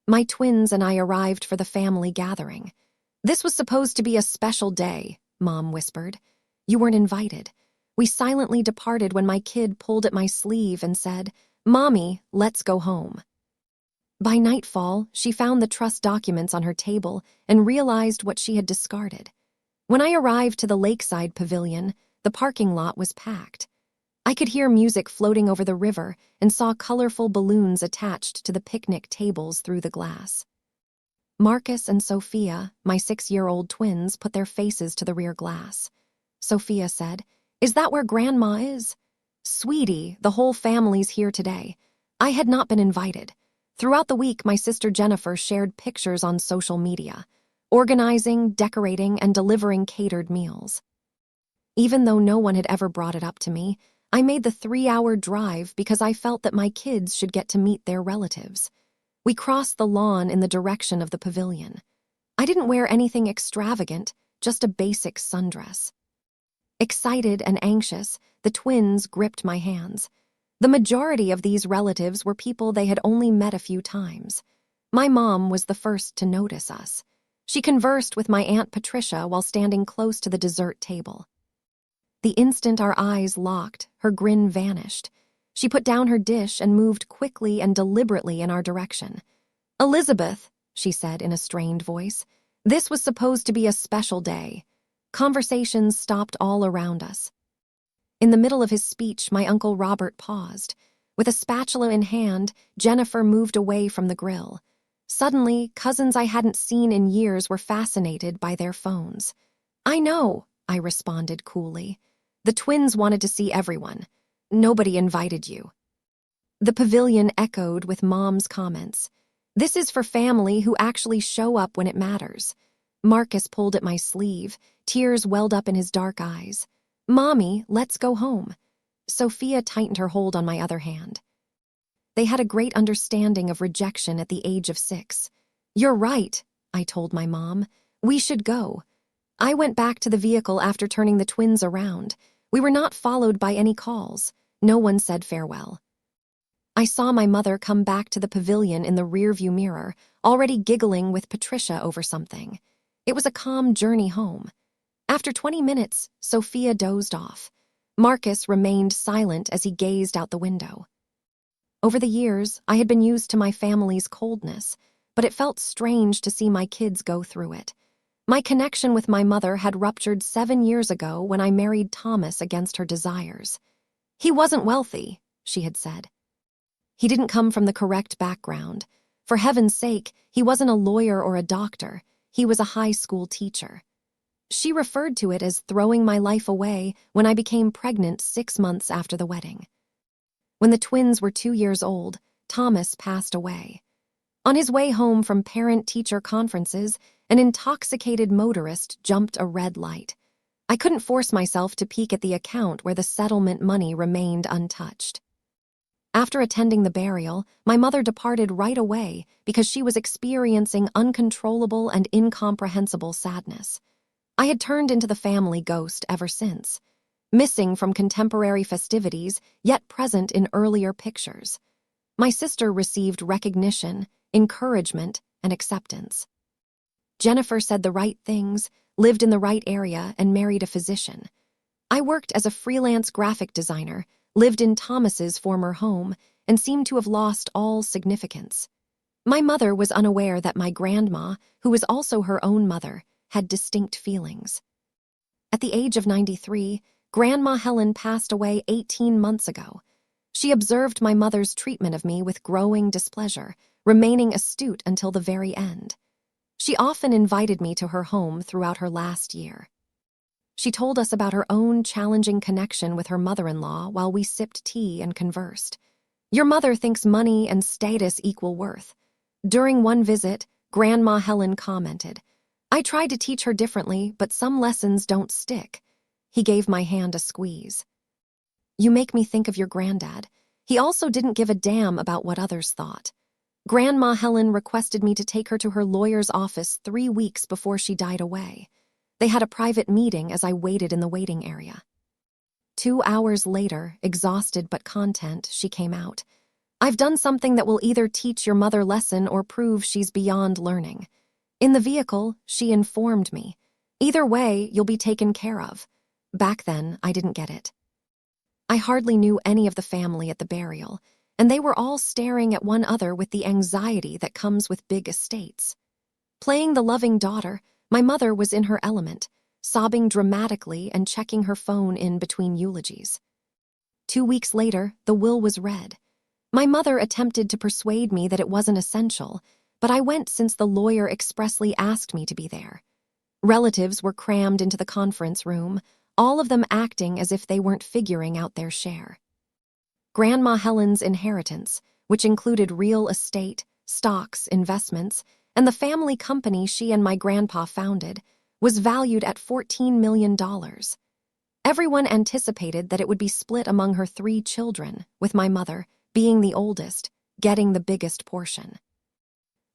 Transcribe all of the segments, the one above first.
My twins and I arrived for the family gathering. This was supposed to be a special day, Mom whispered. You weren't invited. We silently departed when my kid pulled at my sleeve and said, Mommy, let's go home. By nightfall, she found the trust documents on her table and realized what she had discarded. When I arrived to the lakeside pavilion, the parking lot was packed. I could hear music floating over the river and saw colorful balloons attached to the picnic tables through the glass. Marcus and Sophia, my 6-year-old twins, put their faces to the rear glass. Sophia said, Is that where Grandma is? Sweetie, the whole family's here today. I had not been invited. Throughout the week, my sister Jennifer shared pictures on social media, organizing, decorating, and delivering catered meals. Even though no one had ever brought it up to me, I made the 3-hour drive because I felt that my kids should get to meet their relatives. We crossed the lawn in the direction of the pavilion. I didn't wear anything extravagant, just a basic sundress. Excited and anxious, the twins gripped my hands. The majority of these relatives were people they had only met a few times. My mom was the first to notice us. She conversed with my Aunt Patricia while standing close to the dessert table. The instant our eyes locked, her grin vanished. She put down her dish and moved quickly and deliberately in our direction. Elizabeth, she said in a strained voice, this was supposed to be a special day. Conversations stopped all around us. In the middle of his speech, my Uncle Robert paused. With a spatula in hand, Jennifer moved away from the grill. Suddenly, cousins I hadn't seen in years were fascinated by their phones. I know, I responded coolly. The twins wanted to see everyone. Nobody invited you. The pavilion echoed with Mom's comments. This is for family who actually show up when it matters. Marcus pulled at my sleeve. Tears welled up in his dark eyes. Mommy, let's go home. Sophia tightened her hold on my other hand. They had a great understanding of rejection at the age of 6. You're right, I told my mom. We should go. I went back to the vehicle after turning the twins around. We were not followed by any calls. No one said farewell. I saw my mother come back to the pavilion in the rearview mirror, already giggling with Patricia over something. It was a calm journey home. After 20 minutes, Sophia dozed off. Marcus remained silent as he gazed out the window. Over the years, I had been used to my family's coldness, but it felt strange to see my kids go through it. My connection with my mother had ruptured 7 years ago when I married Thomas against her desires. He wasn't wealthy, she had said. He didn't come from the correct background. For heaven's sake, he wasn't a lawyer or a doctor. He was a high school teacher. She referred to it as throwing my life away when I became pregnant 6 months after the wedding. When the twins were 2 years old, Thomas passed away. On his way home from parent-teacher conferences, an intoxicated motorist jumped a red light. I couldn't force myself to peek at the account where the settlement money remained untouched. After attending the burial, my mother departed right away because she was experiencing uncontrollable and incomprehensible sadness. I had turned into the family ghost ever since, missing from contemporary festivities, yet present in earlier pictures. My sister received recognition, encouragement, and acceptance. Jennifer said the right things, lived in the right area, and married a physician. I worked as a freelance graphic designer, lived in Thomas's former home, and seemed to have lost all significance. My mother was unaware that my grandma, who was also her own mother, had distinct feelings. At the age of 93, Grandma Helen passed away 18 months ago. She observed my mother's treatment of me with growing displeasure, remaining astute until the very end. She often invited me to her home throughout her last year. She told us about her own challenging connection with her mother-in-law while we sipped tea and conversed. Your mother thinks money and status equal worth. During one visit, Grandma Helen commented, I tried to teach her differently, but some lessons don't stick. He gave my hand a squeeze. You make me think of your granddad. He also didn't give a damn about what others thought. Grandma Helen requested me to take her to her lawyer's office 3 weeks before she died away. They had a private meeting as I waited in the waiting area. 2 hours later, exhausted but content, she came out. I've done something that will either teach your mother lesson or prove she's beyond learning. In the vehicle, she informed me. Either way, you'll be taken care of. Back then, I didn't get it. I hardly knew any of the family at the burial, and they were all staring at one another with the anxiety that comes with big estates. Playing the loving daughter, my mother was in her element, sobbing dramatically and checking her phone in between eulogies. 2 weeks later, the will was read. My mother attempted to persuade me that it wasn't essential, but I went since the lawyer expressly asked me to be there. Relatives were crammed into the conference room, all of them acting as if they weren't figuring out their share. Grandma Helen's inheritance, which included real estate, stocks, investments, and the family company she and my grandpa founded, was valued at $14 million. Everyone anticipated that it would be split among her 3 children, with my mother, being the oldest, getting the biggest portion.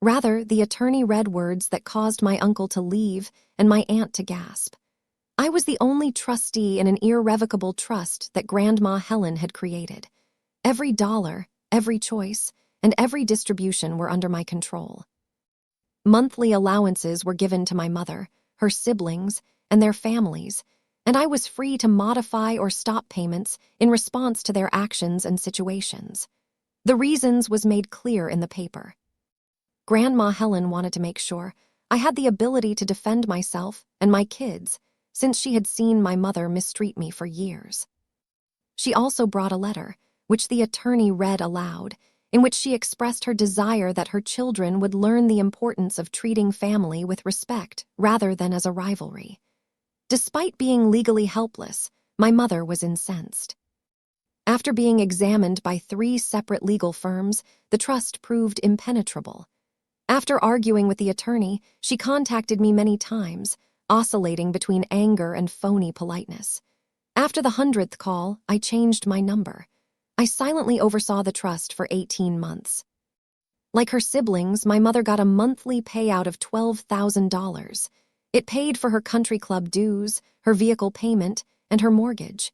Rather, the attorney read words that caused my uncle to leave and my aunt to gasp. I was the only trustee in an irrevocable trust that Grandma Helen had created. Every dollar, every choice, and every distribution were under my control. Monthly allowances were given to my mother, her siblings, and their families, and I was free to modify or stop payments in response to their actions and situations. The reasons was made clear in the paper. Grandma Helen wanted to make sure I had the ability to defend myself and my kids, since she had seen my mother mistreat me for years. She also brought a letter, which the attorney read aloud, in which she expressed her desire that her children would learn the importance of treating family with respect rather than as a rivalry. Despite being legally helpless, my mother was incensed. After being examined by 3 separate legal firms, the trust proved impenetrable. After arguing with the attorney, she contacted me many times, oscillating between anger and phony politeness. After the 100th call, I changed my number. I silently oversaw the trust for 18 months. Like her siblings, my mother got a monthly payout of $12,000. It paid for her country club dues, her vehicle payment, and her mortgage.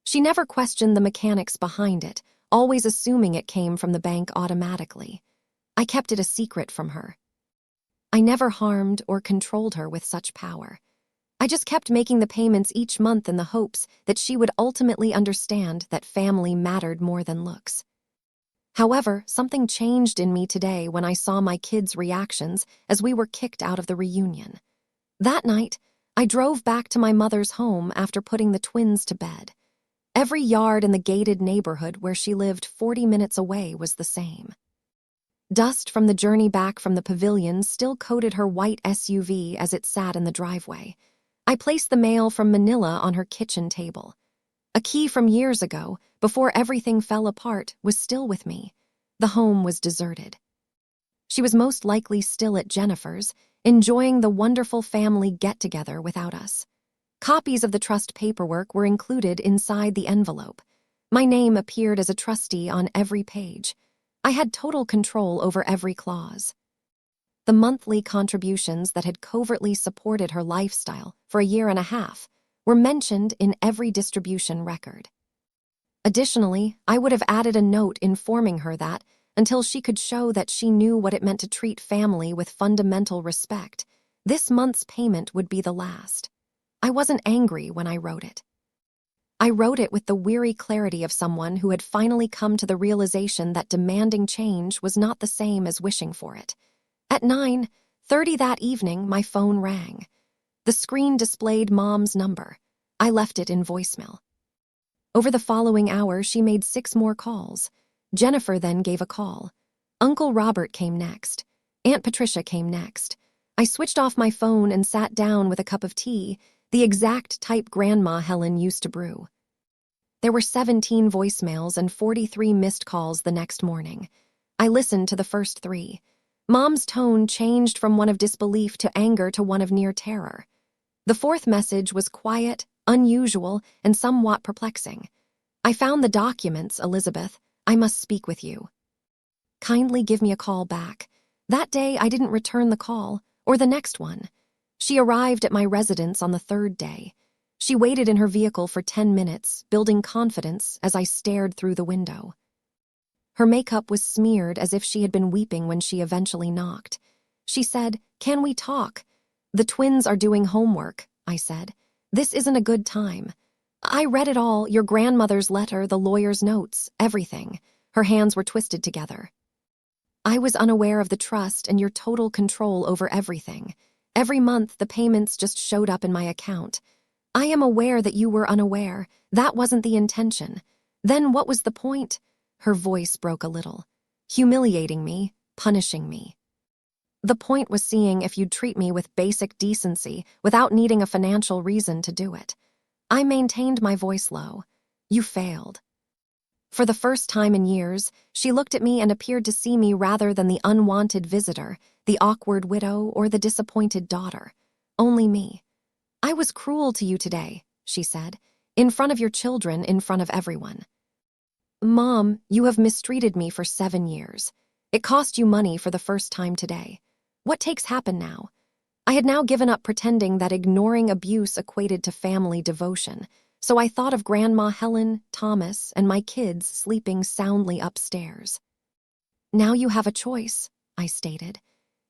She never questioned the mechanics behind it, always assuming it came from the bank automatically. I kept it a secret from her. I never harmed or controlled her with such power. I just kept making the payments each month in the hopes that she would ultimately understand that family mattered more than looks. However, something changed in me today when I saw my kids' reactions as we were kicked out of the reunion. That night, I drove back to my mother's home after putting the twins to bed. Every yard in the gated neighborhood where she lived 40 minutes away was the same. Dust from the journey back from the pavilion still coated her white SUV as it sat in the driveway. I placed the mail from Manila on her kitchen table. A key from years ago, before everything fell apart, was still with me. The home was deserted. She was most likely still at Jennifer's, enjoying the wonderful family get-together without us. Copies of the trust paperwork were included inside the envelope. My name appeared as a trustee on every page. I had total control over every clause. The monthly contributions that had covertly supported her lifestyle for a year and a half were mentioned in every distribution record. Additionally, I would have added a note informing her that, until she could show that she knew what it meant to treat family with fundamental respect, this month's payment would be the last. I wasn't angry when I wrote it. I wrote it with the weary clarity of someone who had finally come to the realization that demanding change was not the same as wishing for it. At 9:30 that evening, my phone rang. The screen displayed Mom's number. I left it in voicemail. Over the following hour, she made 6 more calls. Jennifer then gave a call. Uncle Robert came next. Aunt Patricia came next. I switched off my phone and sat down with a cup of tea, the exact type Grandma Helen used to brew. There were 17 voicemails and 43 missed calls the next morning. I listened to the first 3. Mom's tone changed from one of disbelief to anger to one of near terror. The 4th message was quiet, unusual, and somewhat perplexing. I found the documents, Elizabeth. I must speak with you. Kindly give me a call back. That day, I didn't return the call, or the next one. She arrived at my residence on the 3rd day. She waited in her vehicle for 10 minutes, building confidence as I stared through the window. Her makeup was smeared as if she had been weeping when she eventually knocked. She said, "Can we talk?" "The twins are doing homework," I said. "This isn't a good time." "I read it all, your grandmother's letter, the lawyer's notes, everything." Her hands were twisted together. "I was unaware of the trust and your total control over everything. Every month, the payments just showed up in my account. I am aware that you were unaware. That wasn't the intention. Then what was the point?" Her voice broke a little. "Humiliating me, punishing me. The point was seeing if you'd treat me with basic decency without needing a financial reason to do it." I maintained my voice low. "You failed." For the first time in years, she looked at me and appeared to see me rather than the unwanted visitor, the awkward widow, or the disappointed daughter. Only me. "I was cruel to you today," she said. "In front of your children, in front of everyone." "Mom, you have mistreated me for 7 years. It cost you money for the first time today. What takes happen now?" I had now given up pretending that ignoring abuse equated to family devotion, so I thought of Grandma Helen, Thomas, and my kids sleeping soundly upstairs. "Now you have a choice," I stated.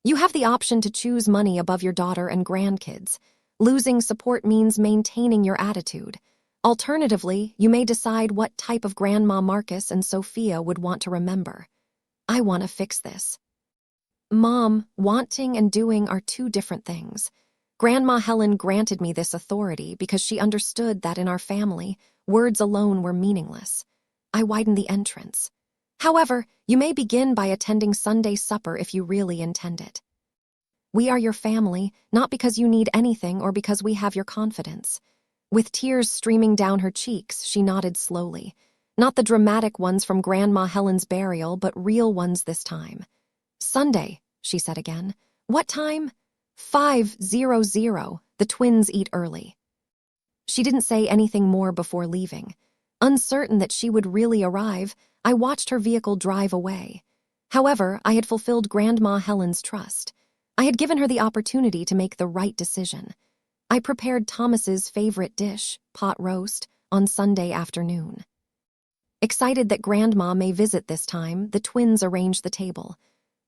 "You have the option to choose money above your daughter and grandkids. Losing support means maintaining your attitude. Alternatively, you may decide what type of Grandma Marcus and Sophia would want to remember. I want to fix this." "Mom, wanting and doing are two different things. Grandma Helen granted me this authority because she understood that in our family, words alone were meaningless." I widened the entrance. "However, you may begin by attending Sunday supper if you really intend it. We are your family, not because you need anything or because we have your confidence." With tears streaming down her cheeks, she nodded slowly. Not the dramatic ones from Grandma Helen's burial, but real ones this time. "Sunday," she said again. "What time?" 5:00. The twins eat early." She didn't say anything more before leaving. Uncertain that she would really arrive, I watched her vehicle drive away. However, I had fulfilled Grandma Helen's trust. I had given her the opportunity to make the right decision. I prepared Thomas's favorite dish, pot roast, on Sunday afternoon. Excited that Grandma may visit this time, the twins arranged the table.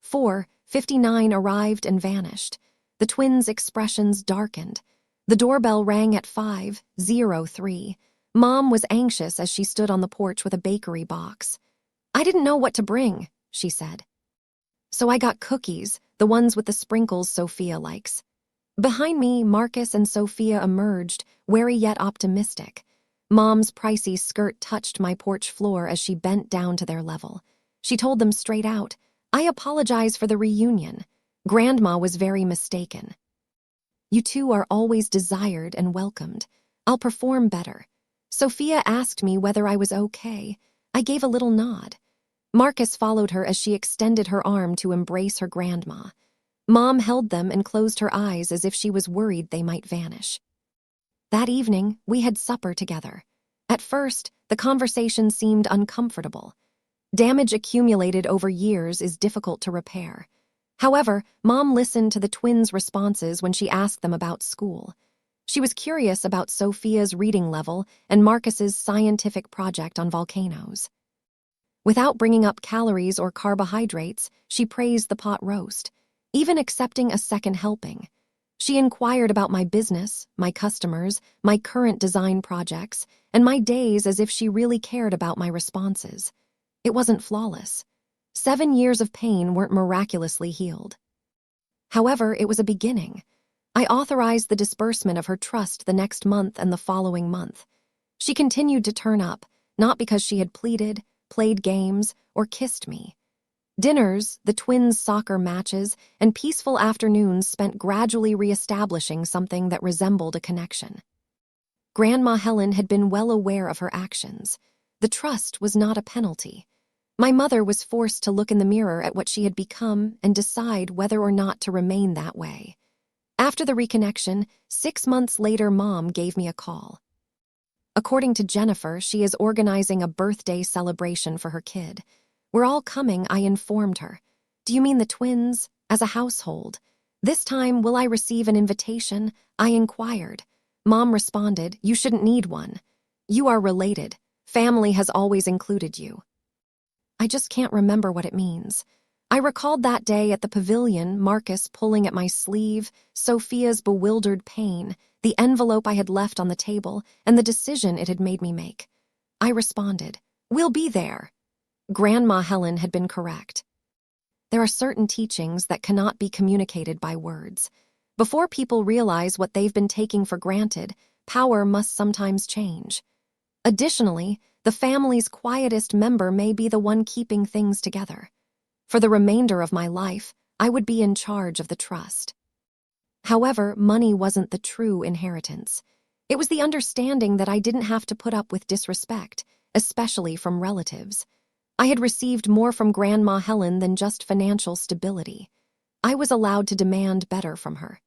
4:59 arrived and vanished. The twins' expressions darkened. The doorbell rang at 5:03. Mom was anxious as she stood on the porch with a bakery box. "I didn't know what to bring," she said. "So I got cookies, the ones with the sprinkles Sophia likes." Behind me, Marcus and Sophia emerged, wary yet optimistic. Mom's pricey skirt touched my porch floor as she bent down to their level. She told them straight out, "I apologize for the reunion. Grandma was very mistaken. You two are always desired and welcomed. I'll perform better." Sophia asked me whether I was okay. I gave a little nod. Marcus followed her as she extended her arm to embrace her grandma. Mom held them and closed her eyes as if she was worried they might vanish. That evening, we had supper together. At first, the conversation seemed uncomfortable. Damage accumulated over years is difficult to repair. However, Mom listened to the twins' responses when she asked them about school. She was curious about Sophia's reading level and Marcus's scientific project on volcanoes. Without bringing up calories or carbohydrates, she praised the pot roast, even accepting a second helping. She inquired about my business, my customers, my current design projects, and my days as if she really cared about my responses. It wasn't flawless. 7 years of pain weren't miraculously healed. However, it was a beginning. I authorized the disbursement of her trust the next month and the following month. She continued to turn up, not because she had pleaded, played games, or kissed me. Dinners, the twins' soccer matches, and peaceful afternoons spent gradually reestablishing something that resembled a connection. Grandma Helen had been well aware of her actions. The trust was not a penalty. My mother was forced to look in the mirror at what she had become and decide whether or not to remain that way. After the reconnection, 6 months later, Mom gave me a call. According to Jennifer, she is organizing a birthday celebration for her kid. "We're all coming," I informed her. "Do you mean the twins? As a household? This time, will I receive an invitation?" I inquired. Mom responded, "You shouldn't need one. You are related. Family has always included you." I just can't remember what it means. I recalled that day at the pavilion, Marcus pulling at my sleeve, Sophia's bewildered pain, the envelope I had left on the table, and the decision it had made me make. I responded, "We'll be there." Grandma Helen had been correct. There are certain teachings that cannot be communicated by words. Before people realize what they've been taking for granted, power must sometimes change. Additionally, the family's quietest member may be the one keeping things together. For the remainder of my life, I would be in charge of the trust. However, money wasn't the true inheritance. It was the understanding that I didn't have to put up with disrespect, especially from relatives. I had received more from Grandma Helen than just financial stability. I was allowed to demand better from her.